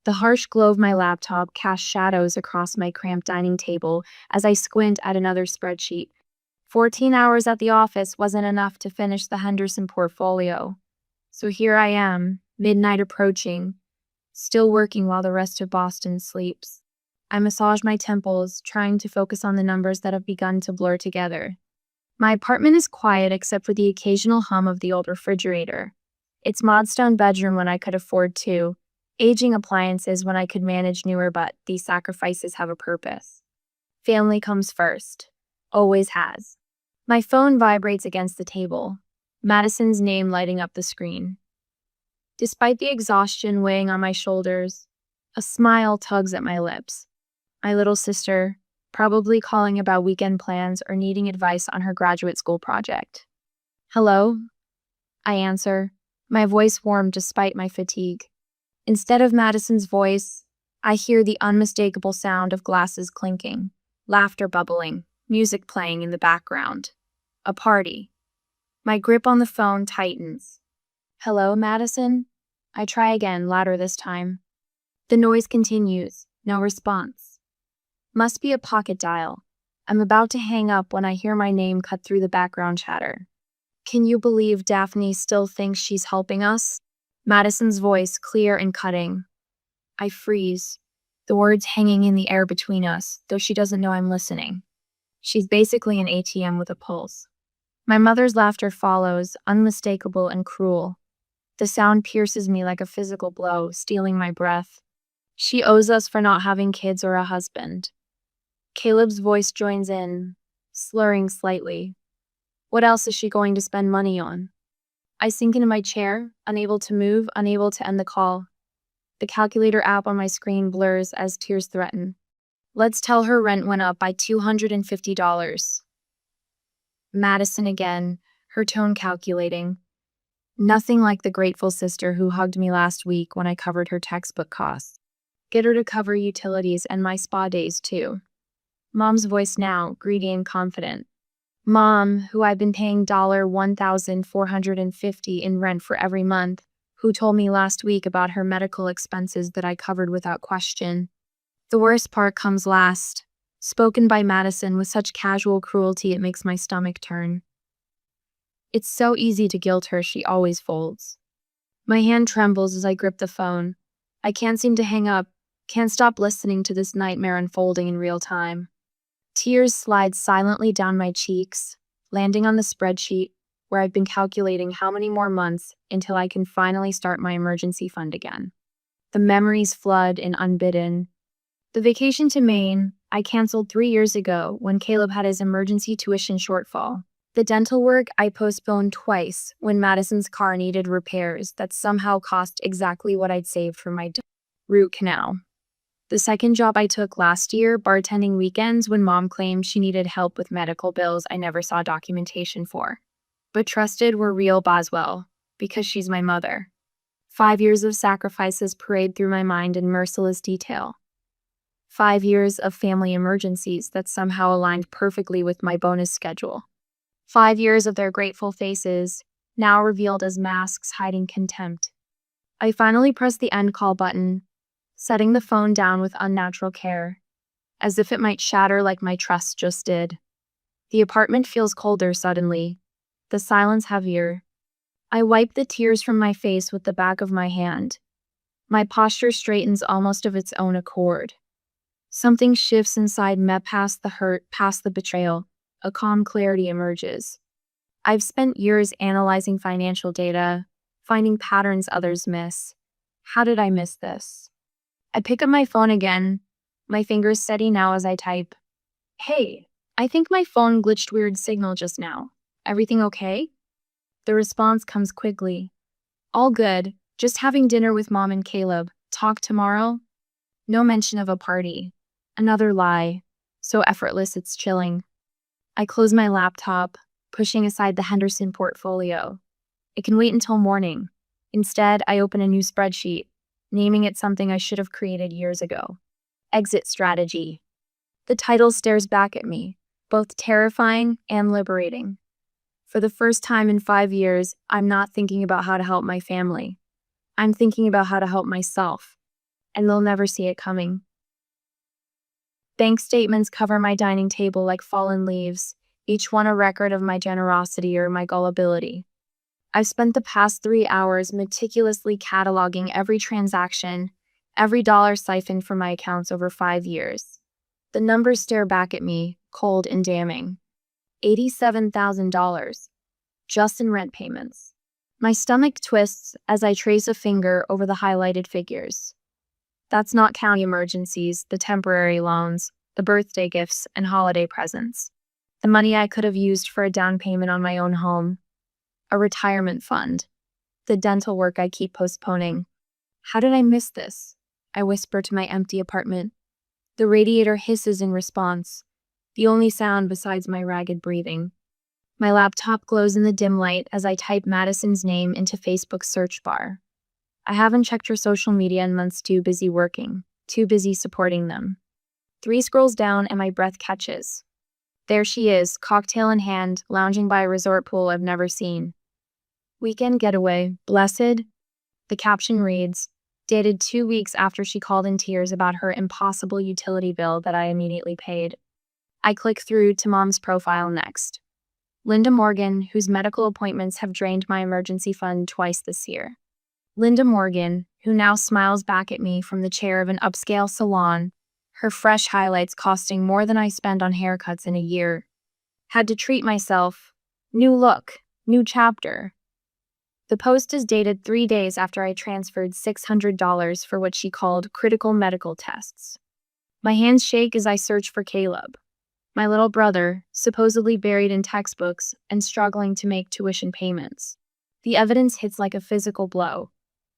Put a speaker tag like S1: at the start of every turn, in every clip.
S1: The harsh glow of my laptop casts shadows across my cramped dining table as I squint at another spreadsheet. 14 hours at the office wasn't enough to finish the Henderson portfolio. So here I am, midnight approaching, still working while the rest of Boston sleeps. I massage my temples, trying to focus on the numbers that have begun to blur together. My apartment is quiet except for the occasional hum of the old refrigerator. It's modstone bedroom when I could afford to, aging appliances when I could manage newer, but these sacrifices have a purpose. Family comes first. Always has. My phone vibrates against the table, Madison's name lighting up the screen. Despite the exhaustion weighing on my shoulders, a smile tugs at my lips. My little sister, probably calling about weekend plans or needing advice on her graduate school project. Hello? I answer, my voice warm despite my fatigue. Instead of Madison's voice, I hear the unmistakable sound of glasses clinking, laughter bubbling, music playing in the background. A party. My grip on the phone tightens. Hello, Madison? I try again, louder this time. The noise continues. No response. Must be a pocket dial. I'm about to hang up when I hear my name cut through the background chatter. Can you believe Daphne still thinks she's helping us? Madison's voice, clear and cutting. I freeze, the words hanging in the air between us, though she doesn't know I'm listening. She's basically an ATM with a pulse. My mother's laughter follows, unmistakable and cruel. The sound pierces me like a physical blow, stealing my breath. She owes us for not having kids or a husband. Caleb's voice joins in, slurring slightly. What else is she going to spend money on? I sink into my chair, unable to move, unable to end the call. The calculator app on my screen blurs as tears threaten. Let's tell her rent went up by $250. Madison again, her tone calculating. Nothing like the grateful sister who hugged me last week when I covered her textbook costs. Get her to cover utilities and my spa days too. Mom's voice now, greedy and confident. Mom, who I've been paying $1,450 in rent for every month, who told me last week about her medical expenses that I covered without question. The worst part comes last, spoken by Madison with such casual cruelty it makes my stomach turn. It's so easy to guilt her, she always folds. My hand trembles as I grip the phone. I can't seem to hang up, can't stop listening to this nightmare unfolding in real time. Tears slide silently down my cheeks, landing on the spreadsheet where I've been calculating how many more months until I can finally start my emergency fund again. The memories flood in unbidden. The vacation to Maine I canceled 3 years ago when Caleb had his emergency tuition shortfall. The dental work I postponed twice when Madison's car needed repairs that somehow cost exactly what I'd saved for my root canal. The second job I took last year, bartending weekends when Mom claimed she needed help with medical bills I never saw documentation for. But trusted were real Boswell, because she's my mother. 5 years of sacrifices parade through my mind in merciless detail. 5 years of family emergencies that somehow aligned perfectly with my bonus schedule. 5 years of their grateful faces, now revealed as masks hiding contempt. I finally pressed the end call button, setting the phone down with unnatural care, as if it might shatter like my trust just did. The apartment feels colder suddenly, the silence heavier. I wipe the tears from my face with the back of my hand. My posture straightens almost of its own accord. Something shifts inside me past the hurt, past the betrayal. A calm clarity emerges. I've spent years analyzing financial data, finding patterns others miss. How did I miss this? I pick up my phone again, my fingers steady now as I type. Hey, I think my phone glitched weird signal just now. Everything okay? The response comes quickly. All good, just having dinner with Mom and Caleb. Talk tomorrow? No mention of a party. Another lie, so effortless it's chilling. I close my laptop, pushing aside the Henderson portfolio. It can wait until morning. Instead, I open a new spreadsheet, naming it something I should have created years ago. Exit strategy. The title stares back at me, both terrifying and liberating. For the first time in 5 years, I'm not thinking about how to help my family. I'm thinking about how to help myself. and they'll never see it coming. Bank statements cover my dining table like fallen leaves, each one a record of my generosity or my gullibility. I've spent the past 3 hours meticulously cataloging every transaction, every dollar siphoned from my accounts over 5 years. The numbers stare back at me, cold and damning. $87,000, just in rent payments. My stomach twists as I trace a finger over the highlighted figures. That's not counting emergencies, the temporary loans, the birthday gifts, and holiday presents. The money I could have used for a down payment on my own home, a retirement fund, the dental work I keep postponing. How did I miss this? I whisper to my empty apartment. The radiator hisses in response, the only sound besides my ragged breathing. My laptop glows in the dim light as I type Madison's name into Facebook's search bar. I haven't checked her social media in months, too busy working, too busy supporting them. 3 scrolls down and my breath catches. There she is, cocktail in hand, lounging by a resort pool I've never seen. Weekend getaway, blessed? The caption reads, dated 2 weeks after she called in tears about her impossible utility bill that I immediately paid. I click through to Mom's profile next. Linda Morgan, whose medical appointments have drained my emergency fund twice this year. Linda Morgan, who now smiles back at me from the chair of an upscale salon, her fresh highlights costing more than I spend on haircuts in a year. Had to treat myself. New look, new chapter. The post is dated 3 days after I transferred $600 for what she called critical medical tests. My hands shake as I search for Caleb, my little brother, supposedly buried in textbooks and struggling to make tuition payments. The evidence hits like a physical blow.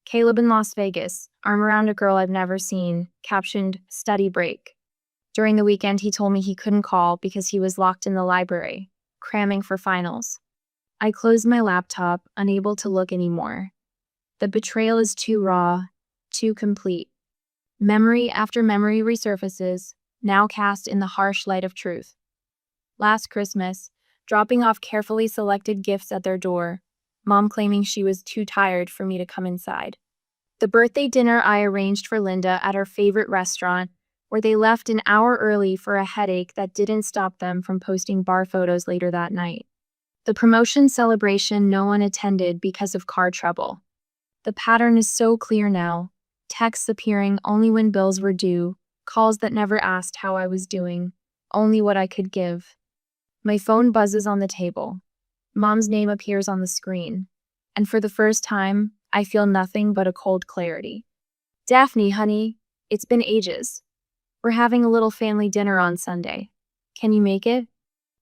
S1: Caleb in Las Vegas, arm around a girl I've never seen, captioned, study break. During the weekend, he told me he couldn't call because he was locked in the library, cramming for finals. I closed my laptop, unable to look anymore. The betrayal is too raw, too complete. Memory after memory resurfaces, now cast in the harsh light of truth. Last Christmas, dropping off carefully selected gifts at their door, Mom claiming she was too tired for me to come inside. The birthday dinner I arranged for Linda at her favorite restaurant, where they left an hour early for a headache that didn't stop them from posting bar photos later that night. The promotion celebration no one attended because of car trouble. The pattern is so clear now, texts appearing only when bills were due, calls that never asked how I was doing, only what I could give. My phone buzzes on the table. Mom's name appears on the screen, and for the first time, I feel nothing but a cold clarity. Daphne, honey, it's been ages. We're having a little family dinner on Sunday. Can you make it?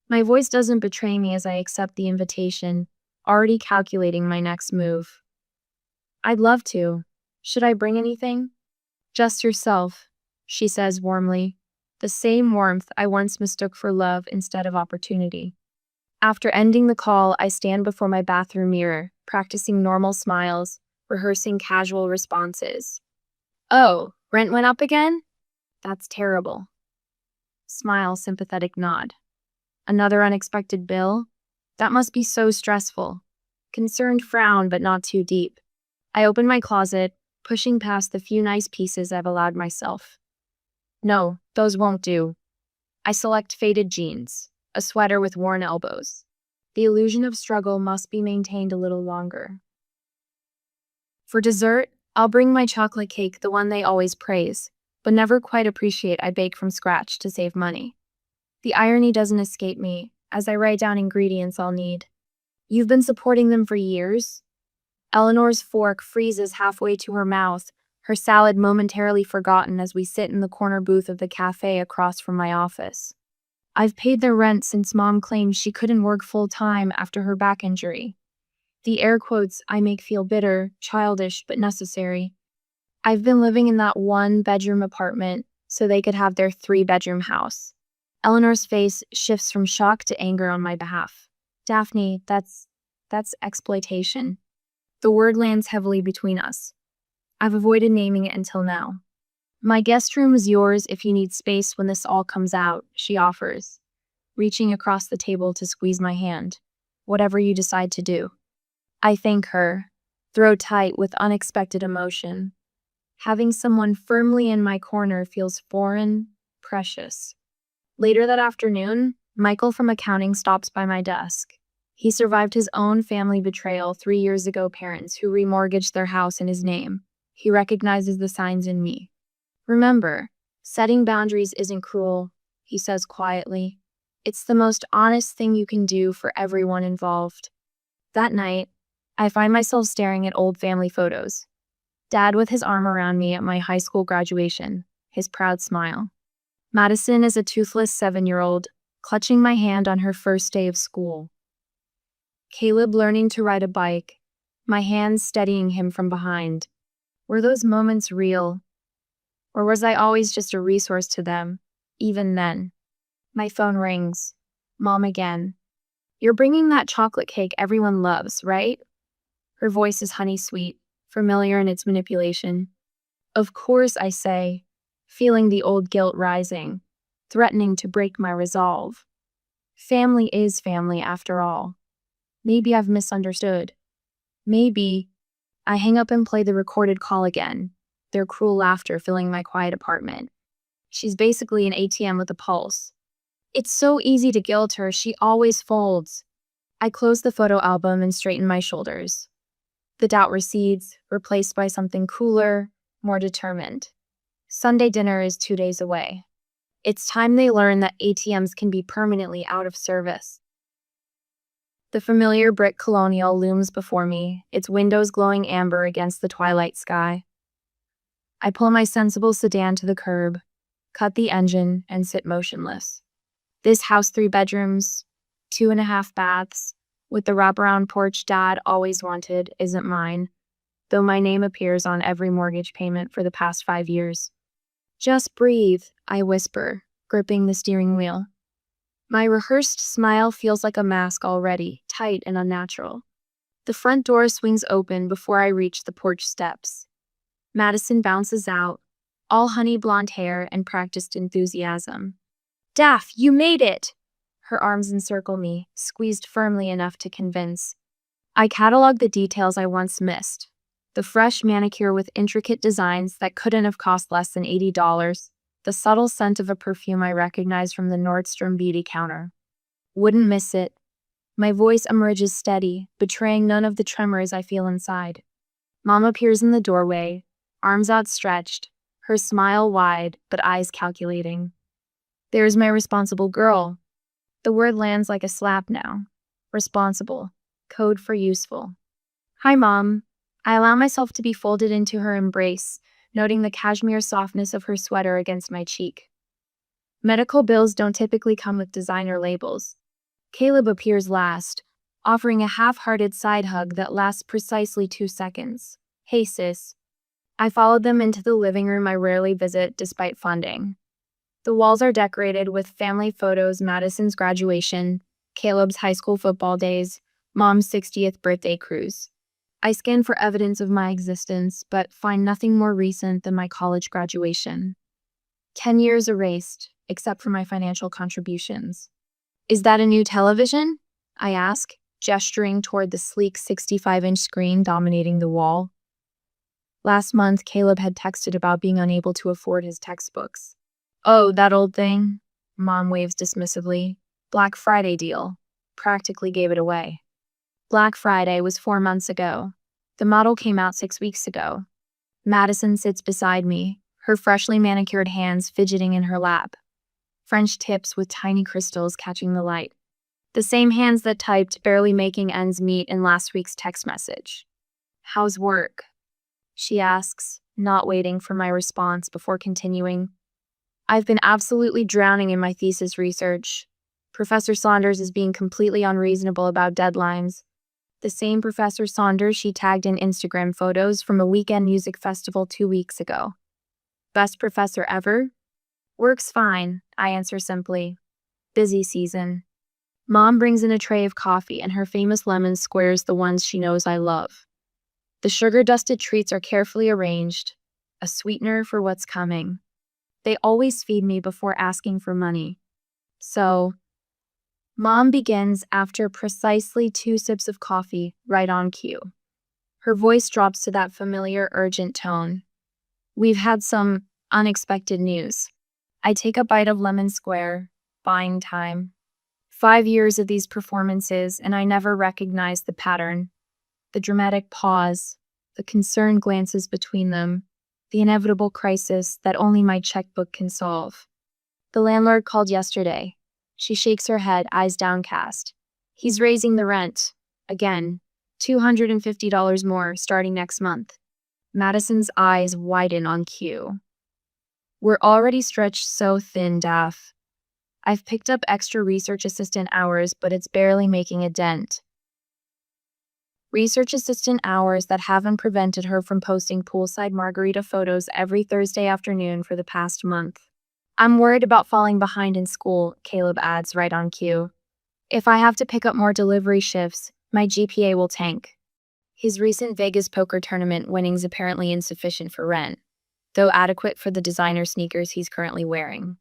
S1: My voice doesn't betray me as I accept the invitation, already calculating my next move. I'd love to. Should I bring anything? Just yourself, she says warmly, the same warmth I once mistook for love instead of opportunity. After ending the call, I stand before my bathroom mirror, practicing normal smiles, rehearsing casual responses. Oh, rent went up again? That's terrible. Smile, sympathetic nod. Another unexpected bill? That must be so stressful. Concerned frown, but not too deep. I open my closet, pushing past the few nice pieces I've allowed myself. No, those won't do. I select faded jeans, a sweater with worn elbows. The illusion of struggle must be maintained a little longer. For dessert, I'll bring my chocolate cake, the one they always praise, but never quite appreciate I bake from scratch to save money. The irony doesn't escape me as I write down ingredients I'll need. You've been supporting them for years? Eleanor's fork freezes halfway to her mouth, her salad momentarily forgotten as we sit in the corner booth of the cafe across from my office. I've paid their rent since Mom claimed she couldn't work full-time after her back injury. The air quotes I make feel bitter, childish, but necessary. I've been living in that 1-bedroom apartment so they could have their 3-bedroom house. Eleanor's face shifts from shock to anger on my behalf. Daphne, that's exploitation. The word lands heavily between us. I've avoided naming it until now. My guest room is yours if you need space when this all comes out, she offers, reaching across the table to squeeze my hand. Whatever you decide to do. I thank her, throat tight with unexpected emotion. Having someone firmly in my corner feels foreign, precious. Later that afternoon, Michael from accounting stops by my desk. He survived his own family betrayal 3 years ago, parents who remortgaged their house in his name. He recognizes the signs in me. Remember, setting boundaries isn't cruel, he says quietly. It's the most honest thing you can do for everyone involved. That night, I find myself staring at old family photos. Dad with his arm around me at my high school graduation, his proud smile. Madison is a toothless 7-year-old, clutching my hand on her first day of school. Caleb learning to ride a bike, my hands steadying him from behind. Were those moments real? Or was I always just a resource to them, even then? My phone rings. Mom again. You're bringing that chocolate cake everyone loves, right? Her voice is honey sweet, familiar in its manipulation. Of course, I say, feeling the old guilt rising, threatening to break my resolve. Family is family after all. Maybe I've misunderstood. Maybe. I hang up and play the recorded call again, their cruel laughter filling my quiet apartment. She's basically an ATM with a pulse. It's so easy to guilt her, she always folds. I close the photo album and straighten my shoulders. The doubt recedes, replaced by something cooler, more determined. Sunday dinner is 2 days away. It's time they learn that ATMs can be permanently out of service. The familiar brick colonial looms before me, its windows glowing amber against the twilight sky. I pull my sensible sedan to the curb, cut the engine, and sit motionless. This house, 3 bedrooms, 2.5 baths, with the wraparound porch Dad always wanted, isn't mine, though my name appears on every mortgage payment for the past 5 years. Just breathe, I whisper, gripping the steering wheel. My rehearsed smile feels like a mask already, tight and unnatural. The front door swings open before I reach the porch steps. Madison bounces out, all honey blonde hair and practiced enthusiasm. Daff, you made it! Her arms encircle me, squeezed firmly enough to convince. I catalog the details I once missed. The fresh manicure with intricate designs that couldn't have cost less than $80. The subtle scent of a perfume I recognized from the Nordstrom beauty counter. Wouldn't miss it. My voice emerges steady, betraying none of the tremors I feel inside. Mom appears in the doorway, arms outstretched, her smile wide, but eyes calculating. There's my responsible girl. The word lands like a slap now. Responsible. Code for useful. Hi, Mom. I allow myself to be folded into her embrace, noting the cashmere softness of her sweater against my cheek. Medical bills don't typically come with designer labels. Caleb appears last, offering a half-hearted side hug that lasts precisely 2 seconds. Hey, sis. I followed them into the living room I rarely visit despite funding. The walls are decorated with family photos, Madison's graduation, Caleb's high school football days, Mom's 60th birthday cruise. I scan for evidence of my existence, but find nothing more recent than my college graduation. 10 years erased, except for my financial contributions. Is that a new television? I ask, gesturing toward the sleek 65-inch screen dominating the wall. Last month, Caleb had texted about being unable to afford his textbooks. Oh, that old thing? Mom waves dismissively. Black Friday deal. Practically gave it away. Black Friday was 4 months ago. The model came out 6 weeks ago. Madison sits beside me, her freshly manicured hands fidgeting in her lap. French tips with tiny crystals catching the light. The same hands that typed, barely making ends meet in last week's text message. How's work? She asks, not waiting for my response before continuing. I've been absolutely drowning in my thesis research. Professor Saunders is being completely unreasonable about deadlines. The same Professor Saunders she tagged in Instagram photos from a weekend music festival 2 weeks ago. Best professor ever? Works fine, I answer simply. Busy season. Mom brings in a tray of coffee and her famous lemon squares the ones she knows I love. The sugar-dusted treats are carefully arranged, a sweetener for what's coming. They always feed me before asking for money. So, Mom begins after precisely 2 sips of coffee, right on cue. Her voice drops to that familiar, urgent tone. We've had some unexpected news. I take a bite of lemon square, buying time. 5 years of these performances, and I never recognized the pattern. The dramatic pause, the concerned glances between them, the inevitable crisis that only my checkbook can solve. The landlord called yesterday. She shakes her head, eyes downcast. He's raising the rent. Again. $250 more starting next month. Madison's eyes widen on cue. We're already stretched so thin, Daff. I've picked up extra research assistant hours, but it's barely making a dent. Research assistant hours that haven't prevented her from posting poolside margarita photos every Thursday afternoon for the past month. I'm worried about falling behind in school, Caleb adds right on cue. If I have to pick up more delivery shifts, my GPA will tank. His recent Vegas poker tournament winnings apparently insufficient for rent, though adequate for the designer sneakers he's currently wearing.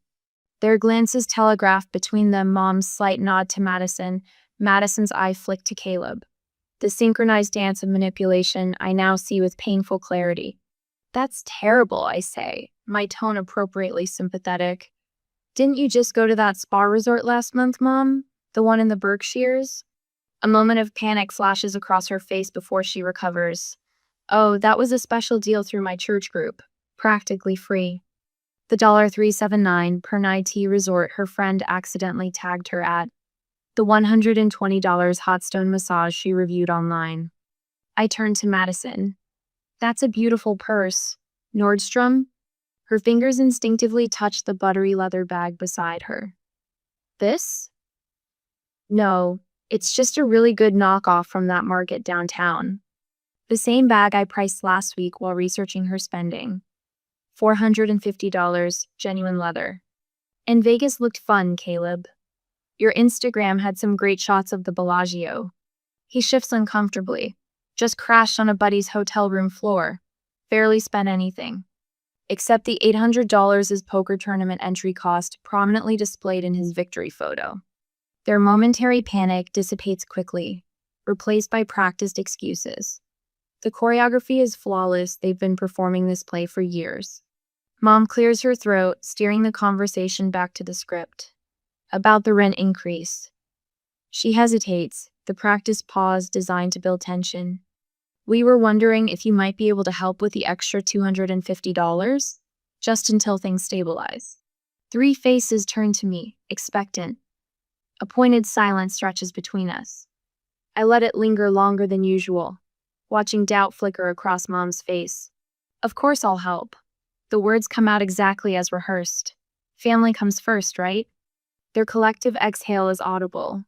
S1: Their glances telegraphed between them, Mom's slight nod to Madison, Madison's eye flicked to Caleb. The synchronized dance of manipulation I now see with painful clarity. That's terrible, I say, my tone appropriately sympathetic. Didn't you just go to that spa resort last month, Mom? The one in the Berkshires? A moment of panic flashes across her face before she recovers. Oh, that was a special deal through my church group. Practically free. The $379 per night tea resort her friend accidentally tagged her at. The $120 hot stone massage she reviewed online. I turned to Madison. That's a beautiful purse. Nordstrom? Her fingers instinctively touched the buttery leather bag beside her. This? No, it's just a really good knockoff from that market downtown. The same bag I priced last week while researching her spending. $450, genuine leather. And Vegas looked fun, Caleb. Your Instagram had some great shots of the Bellagio. He shifts uncomfortably. Just crashed on a buddy's hotel room floor. Barely spent anything. Except the $800 his poker tournament entry cost, prominently displayed in his victory photo. Their momentary panic dissipates quickly, replaced by practiced excuses. The choreography is flawless. They've been performing this play for years. Mom clears her throat, steering the conversation back to the script. About the rent increase. She hesitates, the practiced pause designed to build tension. We were wondering if you might be able to help with the extra $250, just until things stabilize. 3 faces turn to me, expectant. A pointed silence stretches between us. I let it linger longer than usual, watching doubt flicker across Mom's face. Of course I'll help. The words come out exactly as rehearsed. Family comes first, right? Their collective exhale is audible.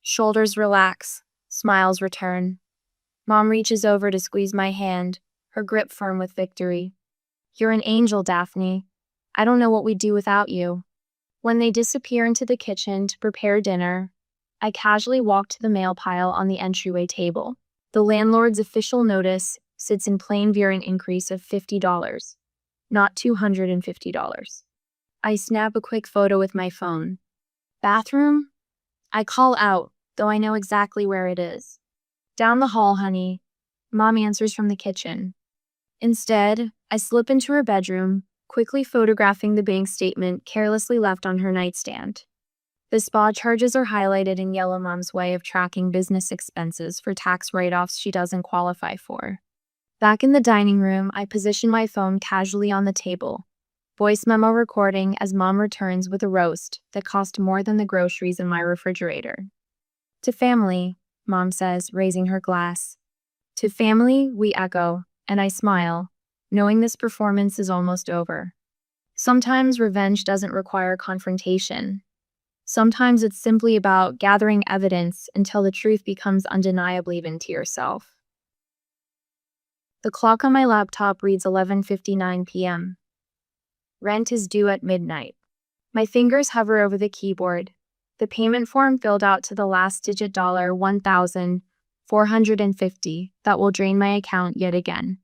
S1: Shoulders relax, smiles return. Mom reaches over to squeeze my hand, her grip firm with victory. You're an angel, Daphne. I don't know what we'd do without you. When they disappear into the kitchen to prepare dinner, I casually walk to the mail pile on the entryway table. The landlord's official notice sits in plain view an increase of $50, not $250. I snap a quick photo with my phone. Bathroom? I call out, though I know exactly where it is. Down the hall, honey. Mom answers from the kitchen. Instead, I slip into her bedroom, quickly photographing the bank statement carelessly left on her nightstand. The spa charges are highlighted in yellow. Mom's way of tracking business expenses for tax write-offs she doesn't qualify for. Back in the dining room, I position my phone casually on the table. Voice memo recording as Mom returns with a roast that cost more than the groceries in my refrigerator. To family, Mom says, raising her glass. To family, we echo, and I smile, knowing this performance is almost over. Sometimes revenge doesn't require confrontation. Sometimes it's simply about gathering evidence until the truth becomes undeniable even to yourself. The clock on my laptop reads 11:59 p.m. Rent is due at midnight. My fingers hover over the keyboard. The payment form filled out to the last digit $1,450 that will drain my account yet again.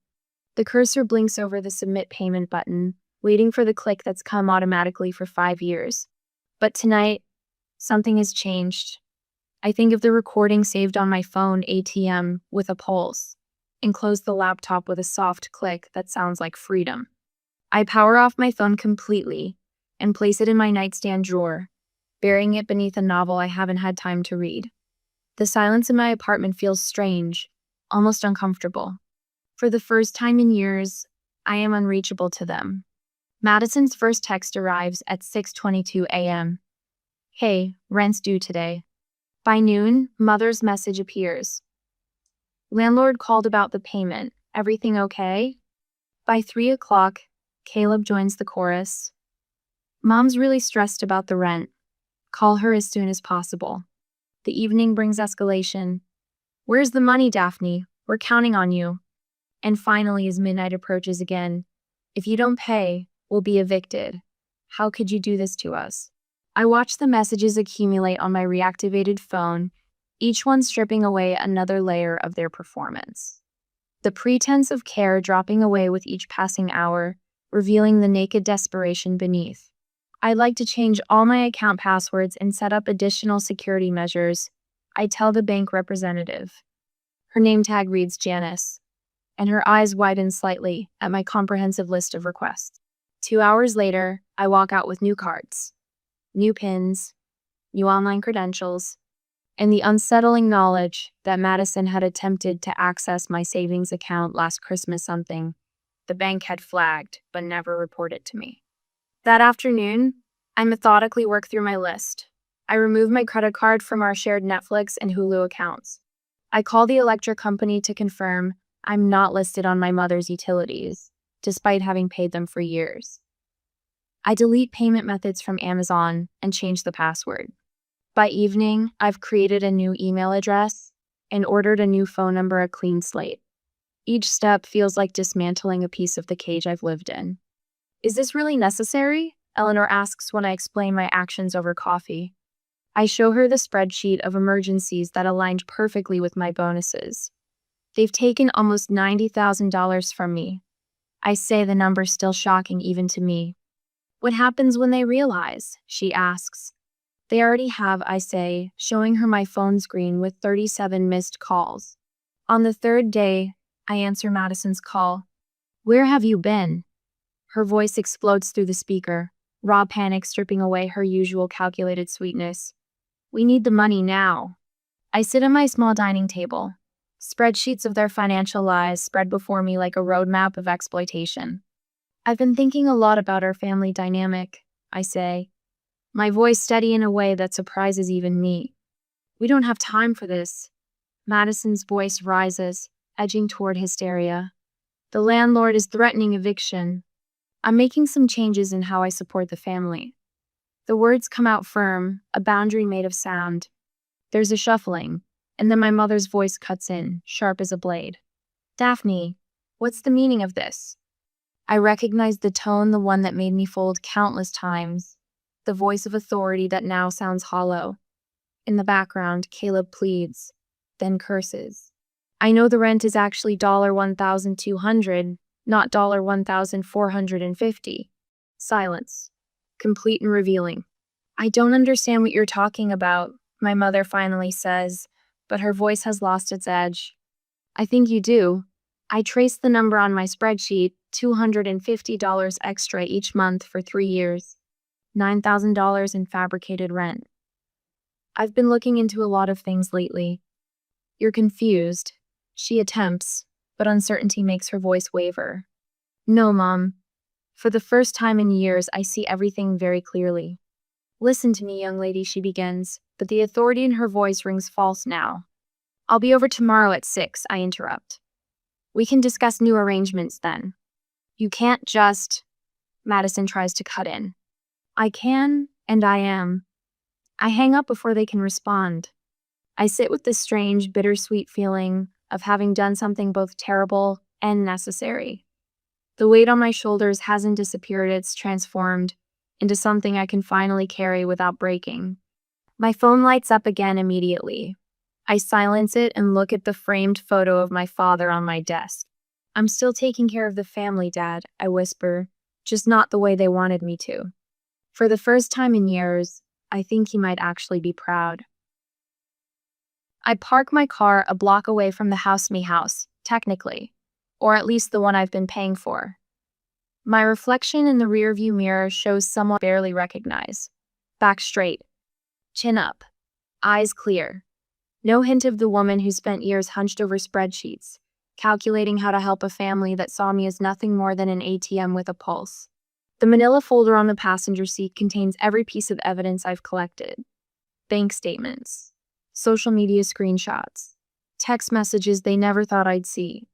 S1: The cursor blinks over the submit payment button, waiting for the click that's come automatically for 5 years. But tonight, something has changed. I think of the recording saved on my phone ATM with a pulse, and close the laptop with a soft click that sounds like freedom. I power off my phone completely and place it in my nightstand drawer, burying it beneath a novel I haven't had time to read. The silence in my apartment feels strange, almost uncomfortable. For the first time in years, I am unreachable to them. Madison's first text arrives at 6:22 a.m. Hey, rent's due today. By noon, Mother's message appears. Landlord called about the payment. Everything okay? By 3 o'clock, Caleb joins the chorus. Mom's really stressed about the rent. Call her as soon as possible. The evening brings escalation. Where's the money, Daphne? We're counting on you. And finally, as midnight approaches again, if you don't pay, we'll be evicted. How could you do this to us? I watch the messages accumulate on my reactivated phone, each one stripping away another layer of their performance. The pretense of care dropping away with each passing hour, revealing the naked desperation beneath. I'd like to change all my account passwords and set up additional security measures, I tell the bank representative. Her name tag reads Janice, and her eyes widen slightly at my comprehensive list of requests. 2 hours later, I walk out with new cards, new pins, new online credentials, and the unsettling knowledge that Madison had attempted to access my savings account last Christmas something the bank had flagged but never reported to me. That afternoon, I methodically work through my list. I remove my credit card from our shared Netflix and Hulu accounts. I call the electric company to confirm I'm not listed on my mother's utilities, despite having paid them for years. I delete payment methods from Amazon and change the password. By evening, I've created a new email address and ordered a new phone number, a clean slate. Each step feels like dismantling a piece of the cage I've lived in. Is this really necessary? Eleanor asks when I explain my actions over coffee. I show her the spreadsheet of emergencies that aligned perfectly with my bonuses. They've taken almost $90,000 from me. I say the number's still shocking even to me. What happens when they realize? She asks. They already have, I say, showing her my phone screen with 37 missed calls. On the third day, I answer Madison's call. Where have you been? Her voice explodes through the speaker, raw panic stripping away her usual calculated sweetness. We need the money now. I sit at my small dining table. Spreadsheets of their financial lies spread before me like a roadmap of exploitation. I've been thinking a lot about our family dynamic, I say, my voice steady in a way that surprises even me. We don't have time for this. Madison's voice rises, edging toward hysteria. The landlord is threatening eviction. I'm making some changes in how I support the family. The words come out firm, a boundary made of sound. There's a shuffling, and then my mother's voice cuts in, sharp as a blade. Daphne, what's the meaning of this? I recognize the tone, the one that made me fold countless times, the voice of authority that now sounds hollow. In the background, Caleb pleads, then curses. I know the rent is actually $1,200, not $1,450. Silence, complete and revealing. I don't understand what you're talking about, my mother finally says, but her voice has lost its edge. I think you do. I traced the number on my spreadsheet, $250 extra each month for 3 years, $9,000 in fabricated rent. I've been looking into a lot of things lately. You're confused. She attempts, but uncertainty makes her voice waver. No, Mom. For the first time in years, I see everything very clearly. Listen to me, young lady, she begins, but the authority in her voice rings false now. I'll be over tomorrow at 6, I interrupt. We can discuss new arrangements then. You can't just... Madison tries to cut in. I can, and I am. I hang up before they can respond. I sit with this strange, bittersweet feeling of having done something both terrible and necessary. The weight on my shoulders hasn't disappeared, it's transformed into something I can finally carry without breaking. My phone lights up again immediately. I silence it and look at the framed photo of my father on my desk. I'm still taking care of the family, Dad, I whisper, just not the way they wanted me to. For the first time in years, I think he might actually be proud. I park my car a block away from the house, technically, or at least the one I've been paying for. My reflection in the rearview mirror shows someone I barely recognize. Back straight, chin up, eyes clear. No hint of the woman who spent years hunched over spreadsheets, calculating how to help a family that saw me as nothing more than an ATM with a pulse. The manila folder on the passenger seat contains every piece of evidence I've collected: bank statements, social media screenshots, text messages they never thought I'd see,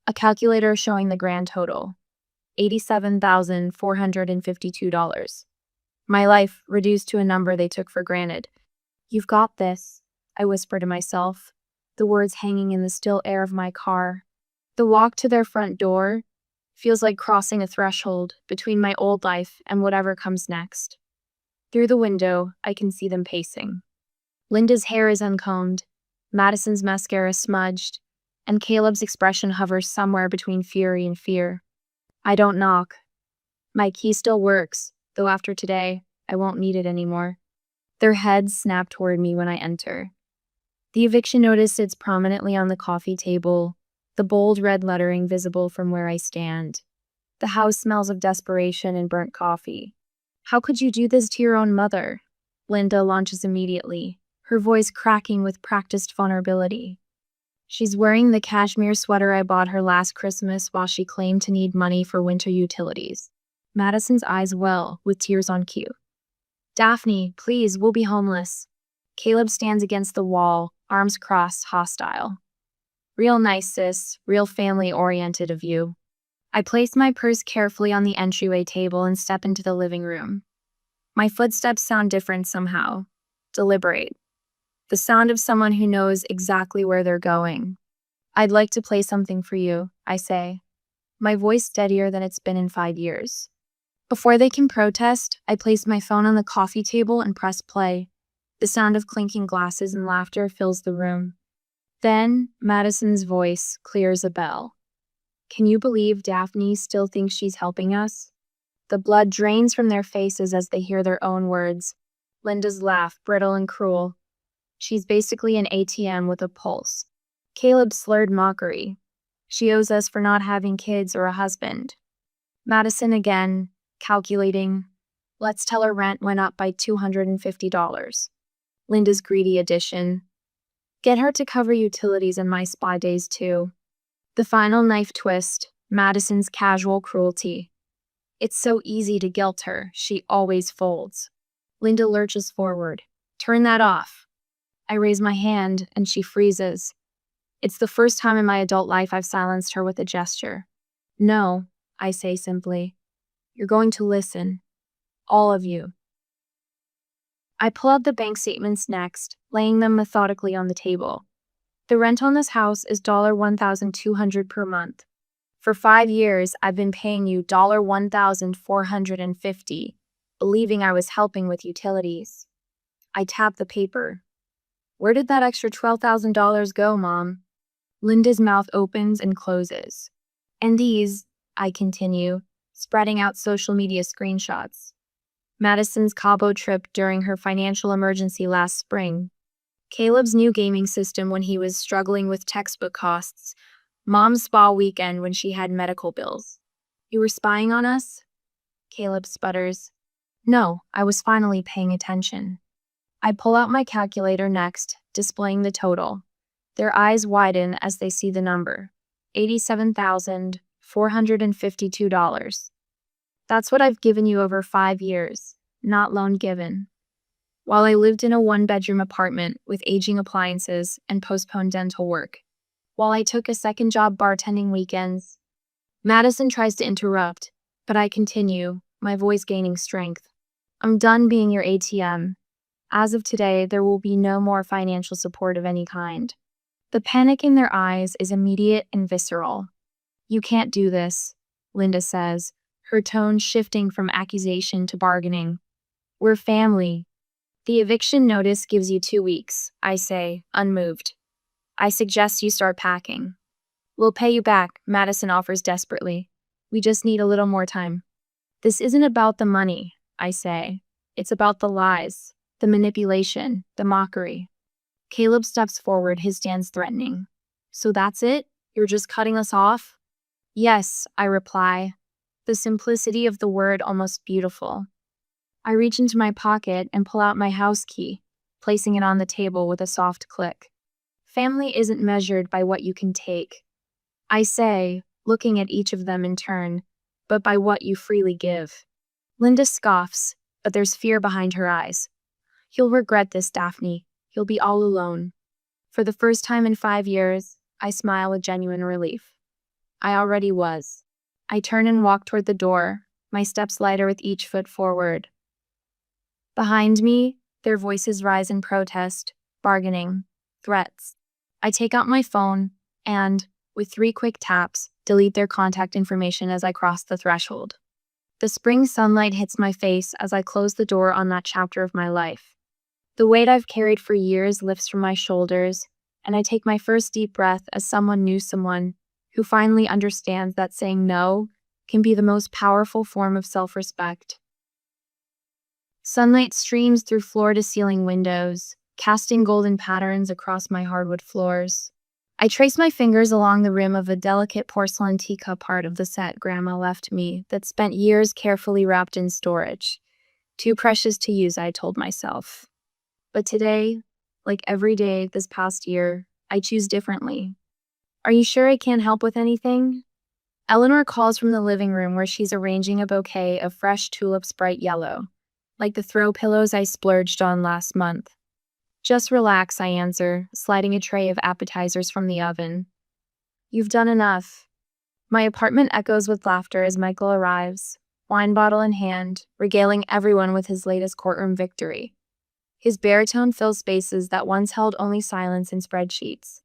S1: a calculator showing the grand total: $87,452. My life reduced to a number they took for granted. "You've got this," I whisper to myself, the words hanging in the still air of my car. The walk to their front door feels like crossing a threshold between my old life and whatever comes next. Through the window, I can see them pacing. Linda's hair is uncombed, Madison's mascara smudged, and Caleb's expression hovers somewhere between fury and fear. I don't knock. My key still works, though after today, I won't need it anymore. Their heads snap toward me when I enter. The eviction notice sits prominently on the coffee table, the bold red lettering visible from where I stand. The house smells of desperation and burnt coffee. "How could you do this to your own mother?" Linda launches immediately, her voice cracking with practiced vulnerability. She's wearing the cashmere sweater I bought her last Christmas while she claimed to need money for winter utilities. Madison's eyes well, with tears on cue. "Daphne, please, we'll be homeless." Caleb stands against the wall, arms crossed, hostile. "Real nice, sis, real family-oriented of you." I place my purse carefully on the entryway table and step into the living room. My footsteps sound different somehow, deliberate. The sound of someone who knows exactly where they're going. "I'd like to play something for you," I say, my voice steadier than it's been in 5 years. Before they can protest, I place my phone on the coffee table and press play. The sound of clinking glasses and laughter fills the room. Then, Madison's voice clears a bell. "Can you believe Daphne still thinks she's helping us?" The blood drains from their faces as they hear their own words. Linda's laugh, brittle and cruel. "She's basically an ATM with a pulse." Caleb's slurred mockery. "She owes us for not having kids or a husband." Madison again, calculating. "Let's tell her rent went up by $250. Linda's greedy addition. "Get her to cover utilities and my spa days too." The final knife twist, Madison's casual cruelty. "It's so easy to guilt her, she always folds." Linda lurches forward. "Turn that off." I raise my hand, and she freezes. It's the first time in my adult life I've silenced her with a gesture. "No," I say simply. "You're going to listen. All of you." I pull out the bank statements next, laying them methodically on the table. The rent on this house is $1,200 per month. For 5 years, I've been paying you $1,450, believing I was helping with utilities. I tap the paper. "Where did that extra $12,000 go, Mom?" Linda's mouth opens and closes. "And these," I continue, spreading out social media screenshots. Madison's Cabo trip during her financial emergency last spring. Caleb's new gaming system when he was struggling with textbook costs. Mom's spa weekend when she had medical bills. "You were spying on us?" Caleb sputters. "No, I was finally paying attention." I pull out my calculator next, displaying the total. Their eyes widen as they see the number. $87,452. That's what I've given you over 5 years, not loan given. While I lived in a 1-bedroom apartment with aging appliances and postponed dental work. While I took a second job bartending weekends. Madison tries to interrupt, but I continue, my voice gaining strength. "I'm done being your ATM. As of today, there will be no more financial support of any kind." The panic in their eyes is immediate and visceral. "You can't do this," Linda says, her tone shifting from accusation to bargaining. "We're family." "The eviction notice gives you 2 weeks, I say, unmoved. I suggest you start packing." "We'll pay you back," Madison offers desperately. "We just need a little more time." "This isn't about the money," I say. "It's about the lies, the manipulation, the mockery." Caleb steps forward, his stance threatening. "So that's it? You're just cutting us off?" "Yes," I reply. the simplicity of the word almost beautiful. I reach into my pocket and pull out my house key, placing it on the table with a soft click. Family isn't measured by what you can take, I say, looking at each of them in turn, but by what you freely give. Linda scoffs, but there's fear behind her eyes. You'll regret this, Daphne. You'll be all alone. For the first time in 5 years, I smile with genuine relief. I already was. I turn and walk toward the door, my steps lighter with each foot forward. Behind me, their voices rise in protest, bargaining, threats. I take out my phone and, with 3 quick taps, delete their contact information as I cross the threshold. The spring sunlight hits my face as I close the door on that chapter of my life. The weight I've carried for years lifts from my shoulders, and I take my first deep breath as someone who finally understands that saying no can be the most powerful form of self-respect. Sunlight streams through floor-to-ceiling windows, casting golden patterns across my hardwood floors. I trace my fingers along the rim of a delicate porcelain teacup part of the set Grandma left me that spent years carefully wrapped in storage. Too precious to use, I told myself. But today, like every day this past year, I choose differently. Are you sure I can't help with anything? Eleanor calls from the living room where she's arranging a bouquet of fresh tulips bright yellow, like the throw pillows I splurged on last month. Just relax, I answer, sliding a tray of appetizers from the oven. You've done enough. My apartment echoes with laughter as Michael arrives, wine bottle in hand, regaling everyone with his latest courtroom victory. His baritone fills spaces that once held only silence and spreadsheets.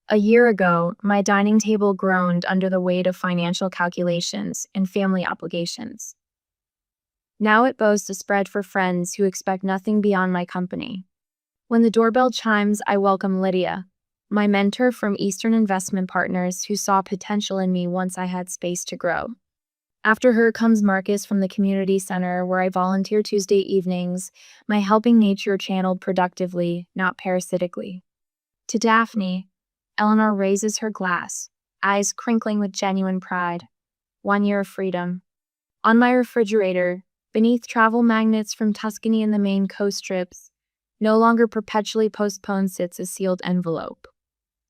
S1: A year ago, my dining table groaned under the weight of financial calculations and family obligations. Now it boasts a spread for friends who expect nothing beyond my company. When the doorbell chimes, I welcome Lydia, my mentor from Eastern Investment Partners who saw potential in me once I had space to grow. After her comes Marcus from the community center where I volunteer Tuesday evenings, my helping nature channeled productively, not parasitically. To Daphne, Eleanor raises her glass, eyes crinkling with genuine pride. 1 year of freedom. On my refrigerator, beneath travel magnets from Tuscany and the Maine coast trips, no longer perpetually postponed, sits a sealed envelope.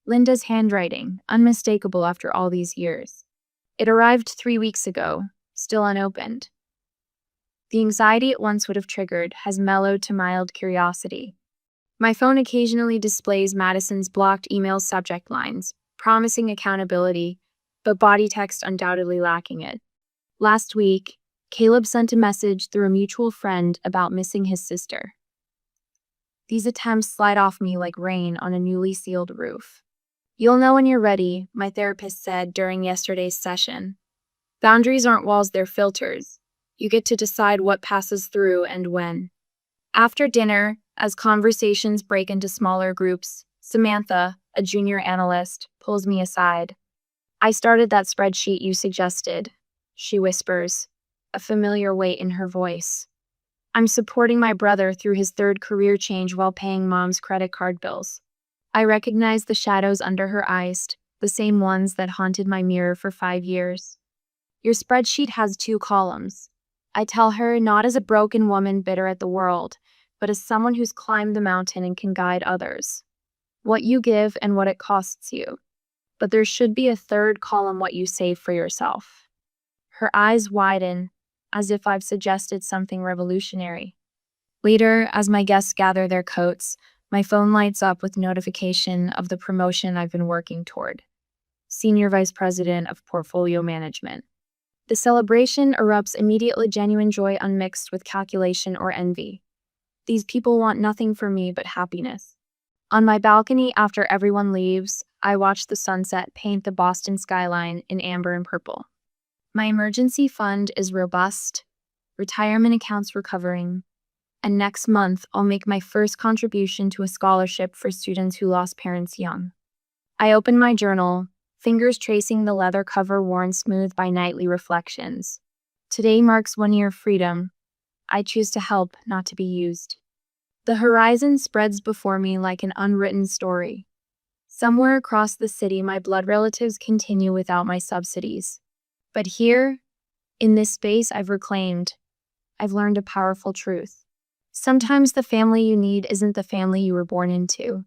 S1: Linda's handwriting, unmistakable after all these years. It arrived 3 weeks ago, still unopened. The anxiety it once would have triggered has mellowed to mild curiosity. My phone occasionally displays Madison's blocked email subject lines, promising accountability, but body text undoubtedly lacking it. Last week, Caleb sent a message through a mutual friend about missing his sister. These attempts slide off me like rain on a newly sealed roof. You'll know when you're ready, my therapist said during yesterday's session. Boundaries aren't walls, they're filters. You get to decide what passes through and when. After dinner, as conversations break into smaller groups, Samantha, a junior analyst, pulls me aside. I started that spreadsheet you suggested, she whispers, a familiar weight in her voice. I'm supporting my brother through his 3rd career change while paying Mom's credit card bills. I recognize the shadows under her eyes, the same ones that haunted my mirror for 5 years. Your spreadsheet has 2 columns. I tell her, not as a broken woman bitter at the world, but as someone who's climbed the mountain and can guide others. What you give and what it costs you. But there should be a 3rd column, what you save for yourself. Her eyes widen, as if I've suggested something revolutionary. Later, as my guests gather their coats, my phone lights up with notification of the promotion I've been working toward. Senior Vice President of Portfolio Management. The celebration erupts immediately, genuine joy unmixed with calculation or envy. These people want nothing from me but happiness. On my balcony, after everyone leaves, I watch the sunset paint the Boston skyline in amber and purple. My emergency fund is robust, retirement accounts recovering, and next month I'll make my first contribution to a scholarship for students who lost parents young. I open my journal, fingers tracing the leather cover worn smooth by nightly reflections. Today marks 1 year of freedom. I choose to help, not to be used. The horizon spreads before me like an unwritten story. Somewhere across the city, my blood relatives continue without my subsidies. But here, In this space I've learned a powerful truth. Sometimes the family you need isn't the family you were born into.